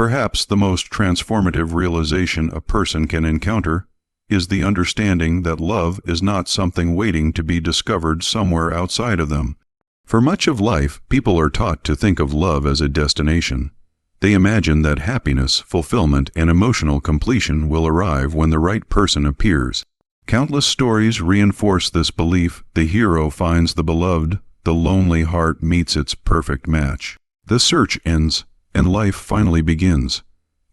Perhaps the most transformative realization a person can encounter is the understanding that love is not something waiting to be discovered somewhere outside of them. For much of life, people are taught to think of love as a destination. They imagine that happiness, fulfillment, and emotional completion will arrive when the right person appears. Countless stories reinforce this belief. The hero finds the beloved, the lonely heart meets its perfect match. The search ends, and life finally begins.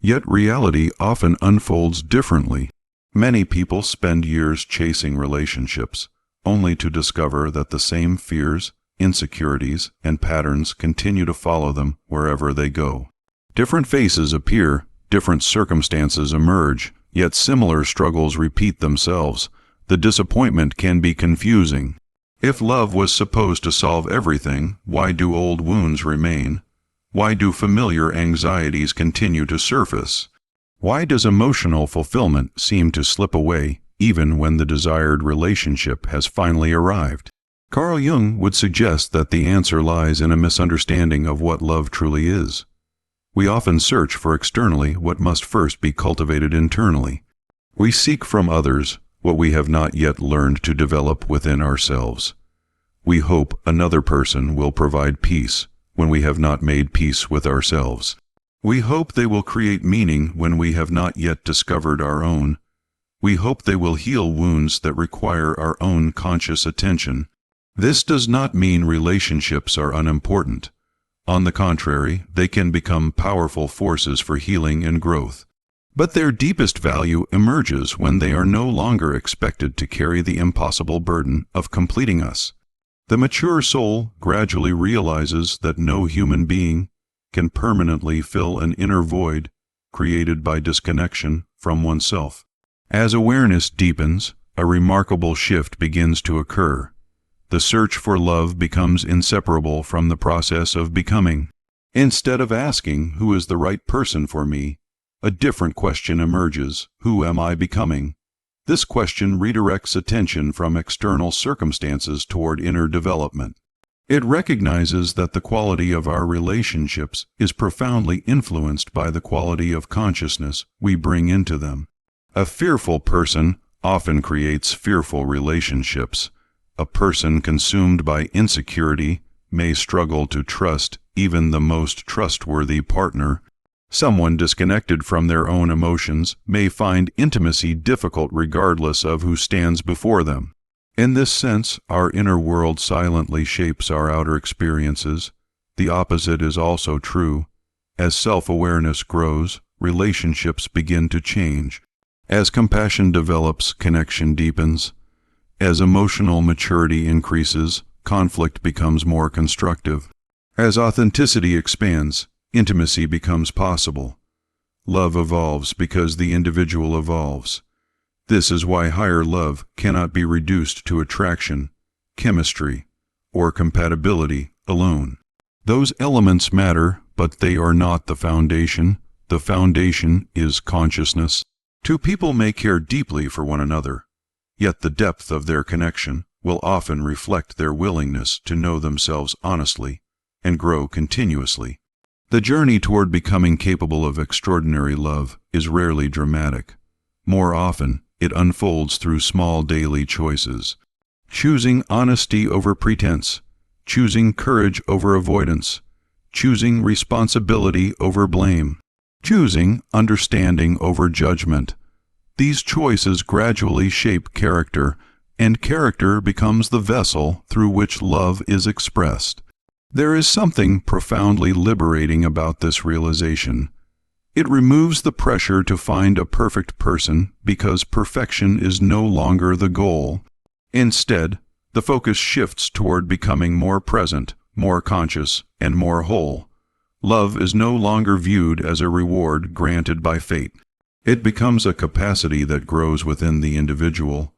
Yet reality often unfolds differently. Many people spend years chasing relationships, only to discover that the same fears, insecurities, and patterns continue to follow them wherever they go. Different faces appear, different circumstances emerge, yet similar struggles repeat themselves. The disappointment can be confusing. If love was supposed to solve everything, why do old wounds remain? Why do familiar anxieties continue to surface? Why does emotional fulfillment seem to slip away even when the desired relationship has finally arrived? Carl Jung would suggest that the answer lies in a misunderstanding of what love truly is. We often search for externally what must first be cultivated internally. We seek from others what we have not yet learned to develop within ourselves. We hope another person will provide peace when we have not made peace with ourselves. We hope they will create meaning when we have not yet discovered our own. We hope they will heal wounds that require our own conscious attention. This does not mean relationships are unimportant. On the contrary, they can become powerful forces for healing and growth. But their deepest value emerges when they are no longer expected to carry the impossible burden of completing us. The mature soul gradually realizes that no human being can permanently fill an inner void created by disconnection from oneself. As awareness deepens, a remarkable shift begins to occur. The search for love becomes inseparable from the process of becoming. Instead of asking, "Who is the right person for me?" a different question emerges: "Who am I becoming?" This question redirects attention from external circumstances toward inner development. It recognizes that the quality of our relationships is profoundly influenced by the quality of consciousness we bring into them. A fearful person often creates fearful relationships. A person consumed by insecurity may struggle to trust even the most trustworthy partner. Someone disconnected from their own emotions may find intimacy difficult regardless of who stands before them. In this sense, our inner world silently shapes our outer experiences. The opposite is also true. As self-awareness grows, relationships begin to change. As compassion develops, connection deepens. As emotional maturity increases, conflict becomes more constructive. As authenticity expands, intimacy becomes possible. Love evolves because the individual evolves. This is why higher love cannot be reduced to attraction, chemistry, or compatibility alone. Those elements matter, but they are not the foundation. The foundation is consciousness. Two people may care deeply for one another, yet the depth of their connection will often reflect their willingness to know themselves honestly and grow continuously. The journey toward becoming capable of extraordinary love is rarely dramatic. More often, it unfolds through small daily choices. Choosing honesty over pretense, choosing courage over avoidance, choosing responsibility over blame, choosing understanding over judgment. These choices gradually shape character, and character becomes the vessel through which love is expressed. There is something profoundly liberating about this realization. It removes the pressure to find a perfect person because perfection is no longer the goal. Instead, the focus shifts toward becoming more present, more conscious, and more whole. Love is no longer viewed as a reward granted by fate. It becomes a capacity that grows within the individual.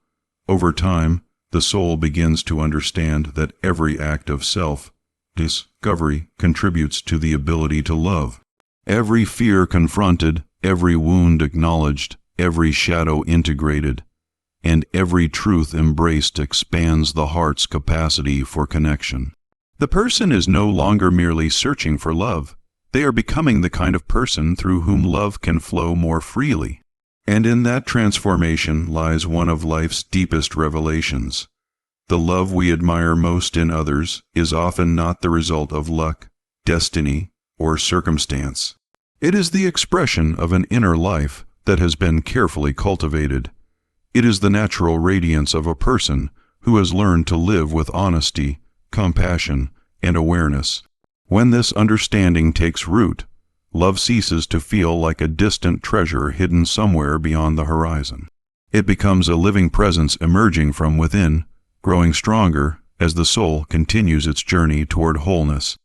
Over time, the soul begins to understand that every act of self-discovery contributes to the ability to love. Every fear confronted, every wound acknowledged, every shadow integrated, and every truth embraced expands the heart's capacity for connection. The person is no longer merely searching for love. They are becoming the kind of person through whom love can flow more freely. And in that transformation lies one of life's deepest revelations. The love we admire most in others is often not the result of luck, destiny, or circumstance. It is the expression of an inner life that has been carefully cultivated. It is the natural radiance of a person who has learned to live with honesty, compassion, and awareness. When this understanding takes root, love ceases to feel like a distant treasure hidden somewhere beyond the horizon. It becomes a living presence emerging from within, growing stronger as the soul continues its journey toward wholeness.